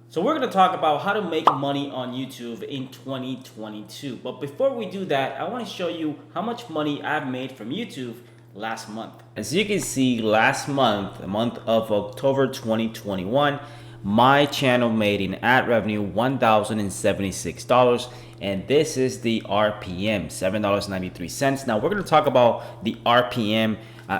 So we're going to talk about how to make money on YouTube in 2022. But before we do that, I want to show you how much money I've made from YouTube last month. As you can see, last month, the month of October 2021, my channel made in ad revenue $1,076, and this is the RPM, $7.93. Now we're going to talk about the RPM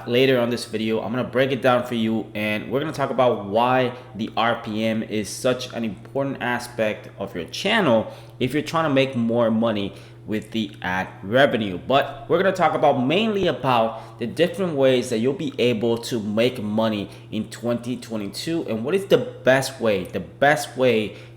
later on this video. I'm going to break it down for you, and we're going to talk about why the RPM is such an important aspect of your channel if you're trying to make more money with the ad revenue. But we're going to talk about mainly about the different ways that you'll be able to make money in 2022 and what is the best way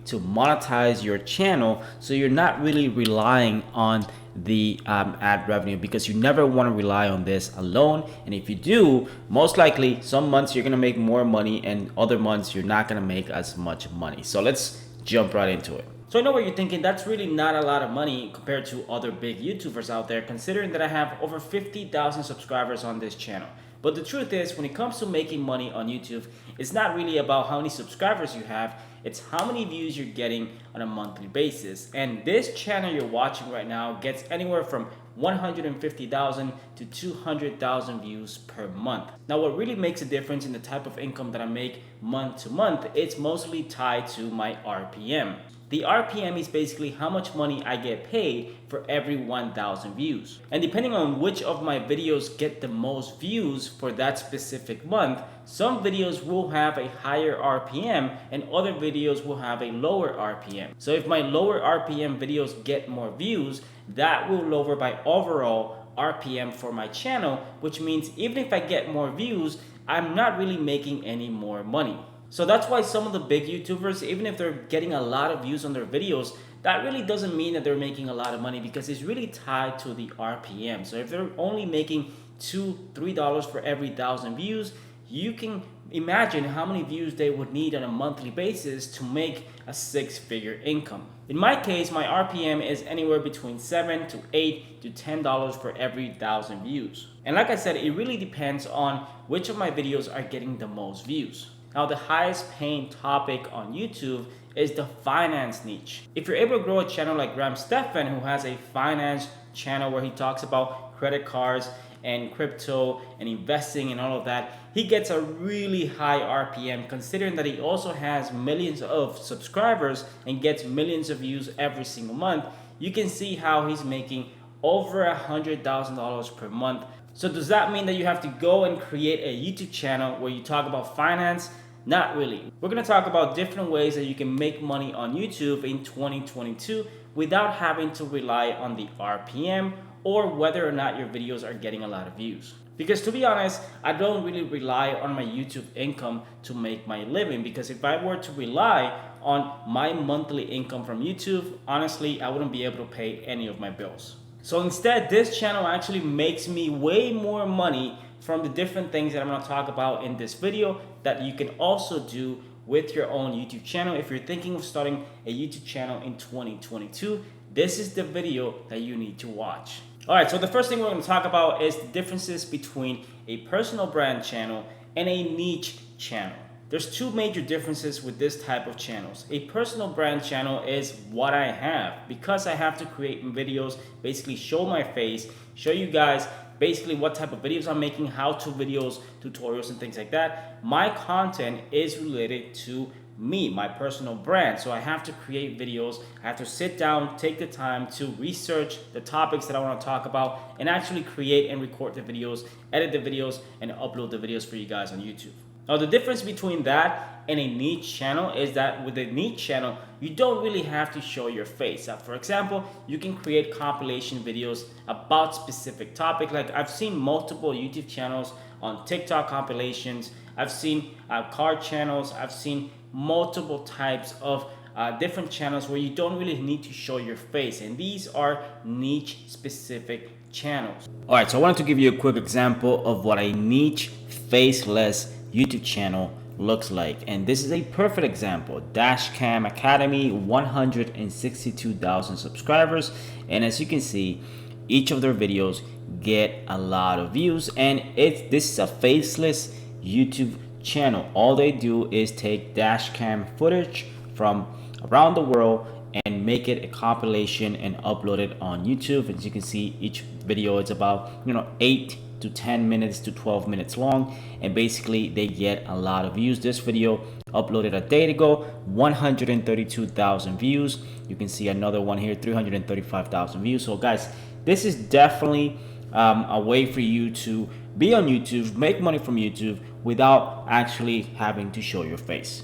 to monetize your channel, so you're not really relying on the ad revenue, because you never want to rely on this alone. And if you do, most likely some months you're going to make more money and other months you're not going to make as much money. So let's jump right into it. So I know what you're thinking, that's really not a lot of money compared to other big YouTubers out there, considering that I have over 50,000 subscribers on this channel. But the truth is, when it comes to making money on YouTube, it's not really about how many subscribers you have, it's how many views you're getting on a monthly basis. And this channel you're watching right now gets anywhere from 150,000 to 200,000 views per month. Now, what really makes a difference in the type of income that I make month to month, it's mostly tied to my RPM. The RPM is basically how much money I get paid for every 1,000 views. And depending on which of my videos get the most views for that specific month, some videos will have a higher RPM and other videos will have a lower RPM. So if my lower RPM videos get more views, that will lower my overall RPM for my channel, which means even if I get more views, I'm not really making any more money. So that's why some of the big YouTubers, even if they're getting a lot of views on their videos, that really doesn't mean that they're making a lot of money, because it's really tied to the RPM. So if they're only making $2, $3 for every 1,000 views, you can imagine how many views they would need on a monthly basis to make a six-figure income. In my case, my RPM is anywhere between $7 to $8 to $10 for every 1,000 views. And like I said, it really depends on which of my videos are getting the most views. Now, the highest paying topic on YouTube is the finance niche. If you're able to grow a channel like Graham Stephan, who has a finance channel where he talks about credit cards and crypto and investing and all of that, he gets a really high RPM, considering that he also has millions of subscribers and gets millions of views every single month. You can see how he's making over $100,000 per month. So does that mean that you have to go and create a YouTube channel where you talk about finance? Not really. We're going to talk about different ways that you can make money on YouTube in 2022 without having to rely on the RPM or whether or not your videos are getting a lot of views. Because to be honest, I don't really rely on my YouTube income to make my living, because if I were to rely on my monthly income from YouTube, honestly, I wouldn't be able to pay any of my bills. So instead, this channel actually makes me way more money from the different things that I'm going to talk about in this video that you can also do with your own YouTube channel. If you're thinking of starting a YouTube channel in 2022, this is the video that you need to watch. All right, so the first thing we're going to talk about is the differences between a personal brand channel and a niche channel. There's two major differences with this type of channels. A personal brand channel is what I have, because I have to create videos, basically show my face, show you guys basically what type of videos I'm making, how-to videos, tutorials, and things like that. My content is related to me, my personal brand. So I have to create videos. I have to sit down, take the time to research the topics that I want to talk about, and actually create and record the videos, edit the videos, and upload the videos for you guys on YouTube. Now, the difference between that and a niche channel is that with a niche channel, you don't really have to show your face. For example, you can create compilation videos about specific topic. Like I've seen multiple YouTube channels on TikTok compilations. I've seen car channels. I've seen multiple types of different channels where you don't really need to show your face. And these are niche specific channels. All right, so I wanted to give you a quick example of what a niche faceless YouTube channel looks like, and this is a perfect example. Dashcam Academy, 162,000 subscribers, and as you can see, each of their videos get a lot of views, and this is a faceless YouTube channel. All they do is take dashcam footage from around the world and make it a compilation and upload it on YouTube. As you can see, each video is about 8 to 10 minutes to 12 minutes long, and basically they get a lot of views. This video uploaded a day ago, 132,000 views. You can see another one here, 335,000 views. So guys, this is definitely a way for you to be on YouTube, make money from YouTube without actually having to show your face.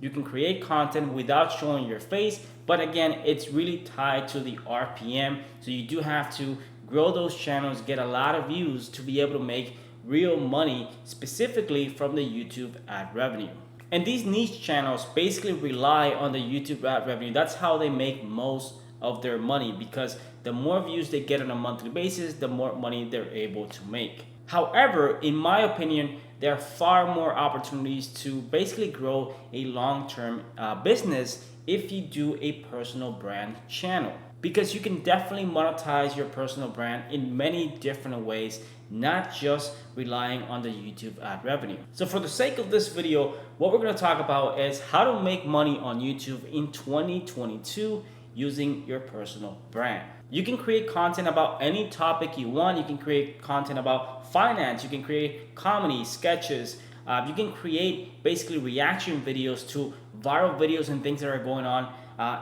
You can create content without showing your face, but again, it's really tied to the RPM. So you do have to grow those channels, get a lot of views to be able to make real money, specifically from the YouTube ad revenue. And these niche channels basically rely on the YouTube ad revenue. That's how they make most of their money, because the more views they get on a monthly basis, the more money they're able to make. However, in my opinion, there are far more opportunities to basically grow a long-term business if you do a personal brand channel, because you can definitely monetize your personal brand in many different ways, not just relying on the YouTube ad revenue. So for the sake of this video, what we're going to talk about is how to make money on YouTube in 2022 using your personal brand. You can create content about any topic you want. You can create content about finance. You can create comedy, sketches. You can create basically reaction videos to viral videos and things that are going on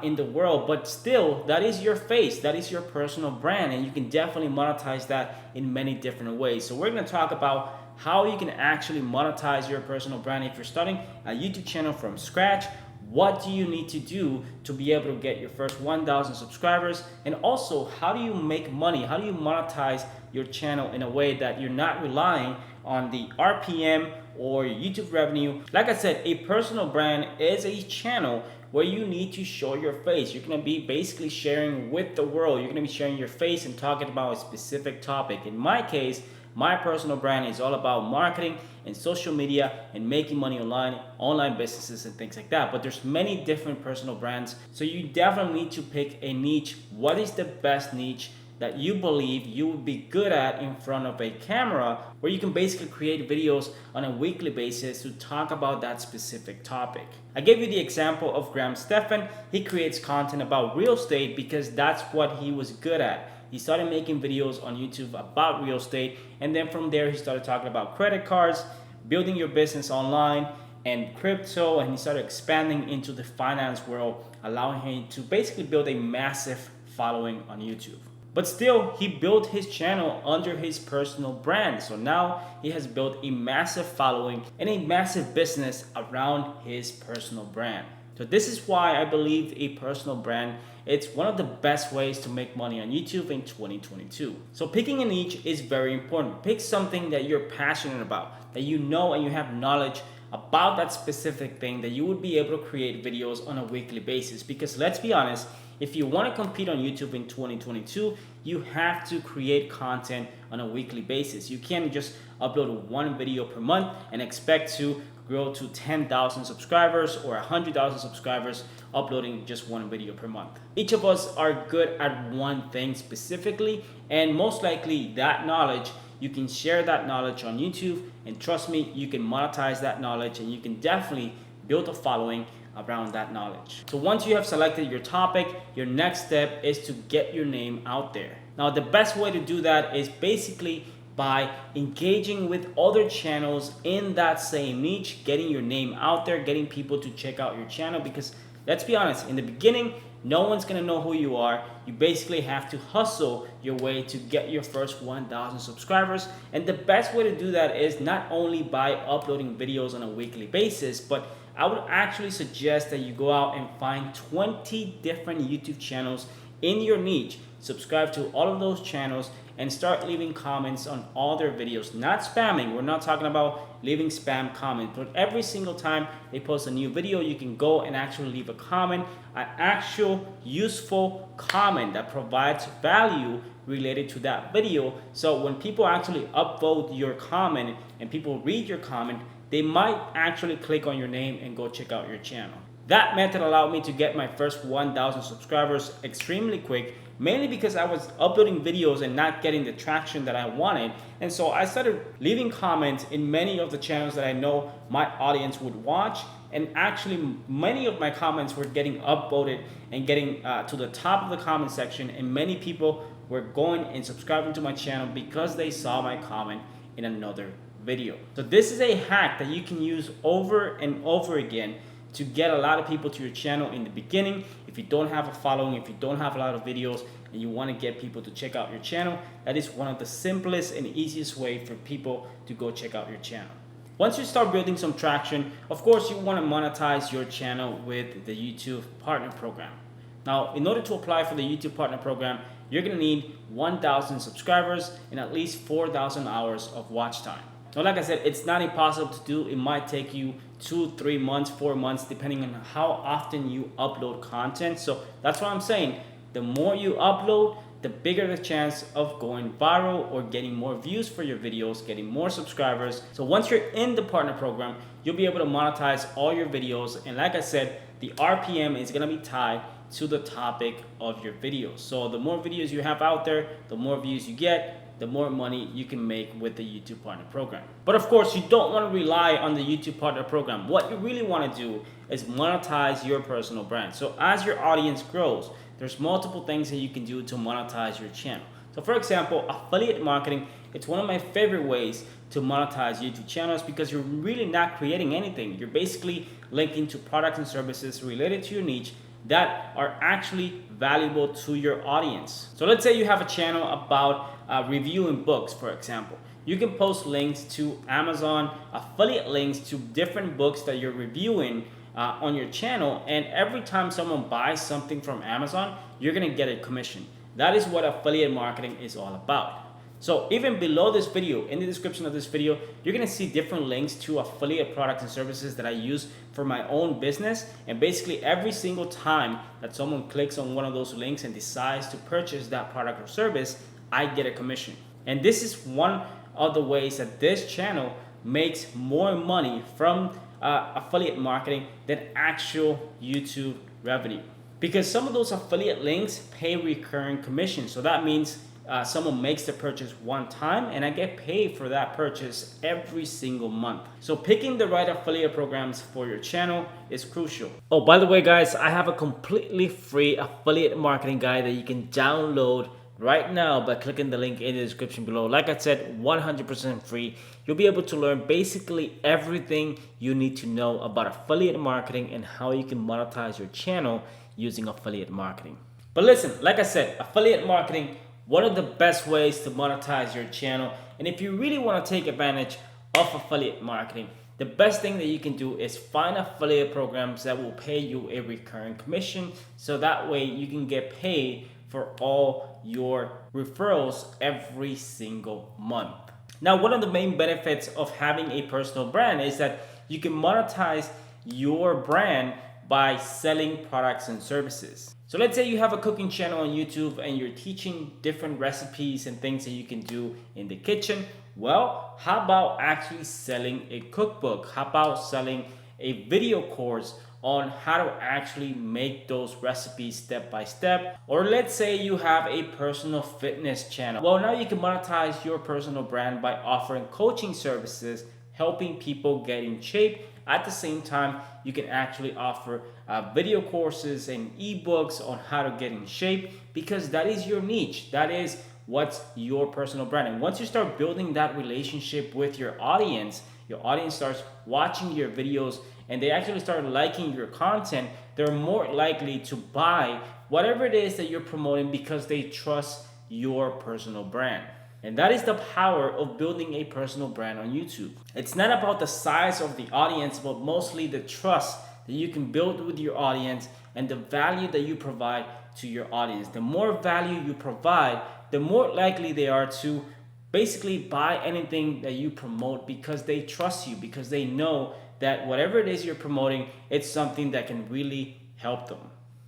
in the world. But still, that is your face. That is your personal brand. And you can definitely monetize that in many different ways. So we're going to talk about how you can actually monetize your personal brand if you're starting a YouTube channel from scratch. What do you need to do to be able to get your first 1,000 subscribers? And also, how do you make money? How do you monetize your channel in a way that you're not relying on the RPM or YouTube revenue? Like I said, a personal brand is a channel where you need to show your face. You're gonna be basically sharing with the world. You're gonna be sharing your face and talking about a specific topic. In my case, my personal brand is all about marketing and social media and making money online businesses and things like that. But there's many different personal brands. So you definitely need to pick a niche. What is the best niche that you believe you would be good at in front of a camera, where you can basically create videos on a weekly basis to talk about that specific topic? I gave you the example of Graham Stephan. He creates content about real estate because that's what he was good at. He started making videos on YouTube about real estate, and then from there he started talking about credit cards, building your business online, and crypto, and he started expanding into the finance world, allowing him to basically build a massive following on YouTube. But still, he built his channel under his personal brand. So now he has built a massive following and a massive business around his personal brand. So this is why I believe a personal brand, it's one of the best ways to make money on YouTube in 2022. So picking a niche is very important. Pick something that you're passionate about, that you know and you have knowledge about that specific thing, that you would be able to create videos on a weekly basis. Because let's be honest, if you want to compete on YouTube in 2022, you have to create content on a weekly basis. You can't just upload one video per month and expect to grow to 10,000 subscribers or 100,000 subscribers uploading just one video per month. Each of us are good at one thing specifically, and most likely that knowledge, you can share that knowledge on YouTube, and trust me, you can monetize that knowledge and you can definitely build a following around that knowledge. So once you have selected your topic, your next step is to get your name out there. Now the best way to do that is basically by engaging with other channels in that same niche, getting your name out there, getting people to check out your channel. Because let's be honest, in the beginning, no one's gonna know who you are. You basically have to hustle your way to get your first 1,000 subscribers. And the best way to do that is not only by uploading videos on a weekly basis, but I would actually suggest that you go out and find 20 different YouTube channels in your niche, subscribe to all of those channels, and start leaving comments on all their videos. Not spamming. We're not talking about leaving spam comments, but every single time they post a new video, you can go and actually leave a comment, an actual useful comment that provides value related to that video. So when people actually upvote your comment and people read your comment, they might actually click on your name and go check out your channel. That method allowed me to get my first 1,000 subscribers extremely quick, mainly because I was uploading videos and not getting the traction that I wanted. And so I started leaving comments in many of the channels that I know my audience would watch. And actually, many of my comments were getting upvoted and getting to the top of the comment section. And many people were going and subscribing to my channel because they saw my comment in another video. So this is a hack that you can use over and over again to get a lot of people to your channel in the beginning. If you don't have a following, if you don't have a lot of videos, and you want to get people to check out your channel, that is one of the simplest and easiest way for people to go check out your channel. Once you start building some traction, of course you want to monetize your channel with the YouTube Partner Program. Now, in order to apply for the YouTube Partner Program, you're going to need 1,000 subscribers and at least 4,000 hours of watch time. Now, like I said, it's not impossible to do. It might take you 2, 3 months, 4 months, depending on how often you upload content. So that's what I'm saying. The more you upload, the bigger the chance of going viral or getting more views for your videos, getting more subscribers. So once you're in the partner program, you'll be able to monetize all your videos. And like I said, the RPM is gonna be tied to the topic of your videos. So the more videos you have out there, the more views you get, the more money you can make with the YouTube Partner Program. But of course, you don't want to rely on the YouTube Partner Program. What you really want to do is monetize your personal brand. So as your audience grows, there's multiple things that you can do to monetize your channel. So for example, affiliate marketing, it's one of my favorite ways to monetize YouTube channels because you're really not creating anything. You're basically linking to products and services related to your niche that are actually valuable to your audience. So let's say you have a channel about reviewing books, for example. You can post links to Amazon, affiliate links to different books that you're reviewing on your channel, and every time someone buys something from Amazon, you're gonna get a commission. That is what affiliate marketing is all about. So even below this video, in the description of this video, you're gonna see different links to affiliate products and services that I use for my own business. And basically every single time that someone clicks on one of those links and decides to purchase that product or service, I get a commission. And this is one of the ways that this channel makes more money from affiliate marketing than actual YouTube revenue. Because some of those affiliate links pay recurring commissions. So that means someone makes the purchase one time and I get paid for that purchase every single month. So picking the right affiliate programs for your channel is crucial. Oh, by the way, guys, I have a completely free affiliate marketing guide that you can download right now by clicking the link in the description below. Like I said, 100% free. You'll be able to learn basically everything you need to know about affiliate marketing and how you can monetize your channel using affiliate marketing. But listen, like I said, affiliate marketing, one of the best ways to monetize your channel. And if you really want to take advantage of affiliate marketing, the best thing that you can do is find affiliate programs that will pay you a recurring commission. So that way you can get paid for all your referrals every single month. Now, one of the main benefits of having a personal brand is that you can monetize your brand by selling products and services. So let's say you have a cooking channel on YouTube and you're teaching different recipes and things that you can do in the kitchen. Well, how about actually selling a cookbook? How about selling a video course on how to actually make those recipes step by step? Or let's say you have a personal fitness channel. Well, now you can monetize your personal brand by offering coaching services, helping people get in shape. At the same time, you can actually offer video courses and ebooks on how to get in shape, because that is your niche. That is what's your personal brand. And once you start building that relationship with your audience starts watching your videos and they actually start liking your content, they're more likely to buy whatever it is that you're promoting because they trust your personal brand. And that is the power of building a personal brand on YouTube. It's not about the size of the audience, but mostly the trust that you can build with your audience and the value that you provide to your audience. The more value you provide, the more likely they are to basically buy anything that you promote because they trust you, because they know that whatever it is you're promoting, it's something that can really help them.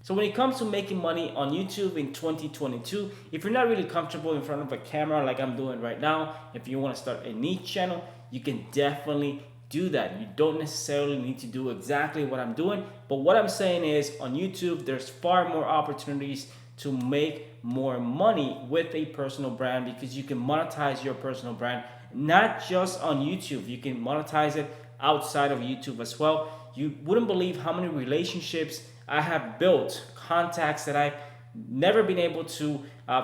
So when it comes to making money on YouTube in 2022, if you're not really comfortable in front of a camera like I'm doing right now, if you want to start a niche channel, you can definitely do that. You don't necessarily need to do exactly what I'm doing, but what I'm saying is on YouTube, there's far more opportunities to make more money with a personal brand because you can monetize your personal brand, not just on YouTube. You can monetize it outside of YouTube as well. You wouldn't believe how many relationships I have built, contacts that I've never been able to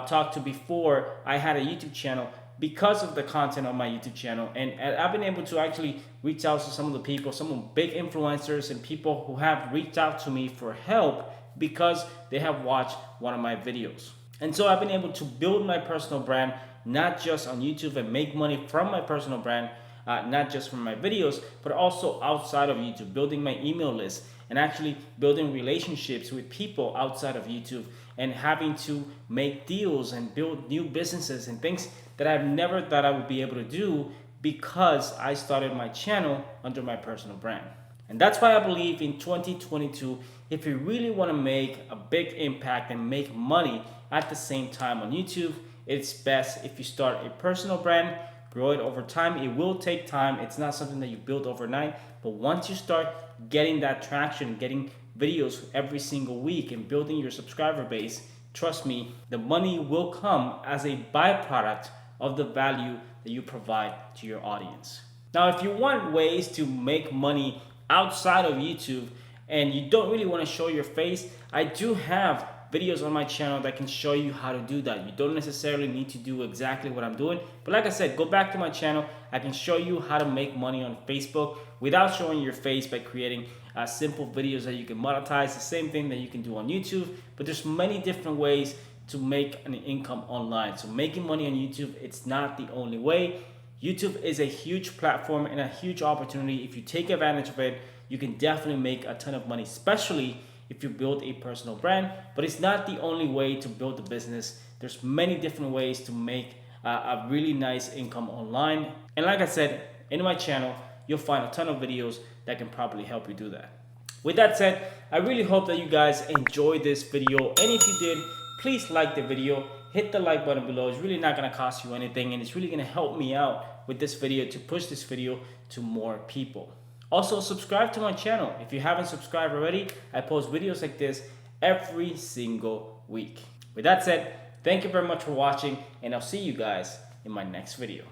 talk to before I had a YouTube channel because of the content on my YouTube channel. And I've been able to actually reach out to some of the people, some of big influencers and people who have reached out to me for help because they have watched one of my videos. And so I've been able to build my personal brand, not just on YouTube, and make money from my personal brand, not just from my videos, but also outside of YouTube, building my email list and actually building relationships with people outside of YouTube and having to make deals and build new businesses and things that I've never thought I would be able to do because I started my channel under my personal brand. And that's why I believe in 2022, if you really want to make a big impact and make money at the same time on YouTube, it's best if you start a personal brand, grow it over time. It will take time. It's not something that you build overnight, but once you start getting that traction, getting videos every single week and building your subscriber base, trust me, the money will come as a byproduct of the value that you provide to your audience. Now, if you want ways to make money outside of YouTube and you don't really want to show your face, I do have videos on my channel that can show you how to do that. You don't necessarily need to do exactly what I'm doing, but like I said, go back to my channel. I can show you how to make money on Facebook without showing your face by creating simple videos that you can monetize. The same thing that you can do on YouTube, but there's many different ways to make an income online. So making money on YouTube, it's not the only way. YouTube is a huge platform and a huge opportunity. If you take advantage of it, you can definitely make a ton of money, especially if you build a personal brand. But it's not the only way to build a business. There's many different ways to make a really nice income online. And like I said, in my channel, you'll find a ton of videos that can probably help you do that. With that said, I really hope that you guys enjoyed this video. And if you did, please like the video. Hit the like button below. It's really not going to cost you anything, and it's really going to help me out with this video to push this video to more people. Also, subscribe to my channel. If you haven't subscribed already, I post videos like this every single week. With that said, thank you very much for watching, and I'll see you guys in my next video.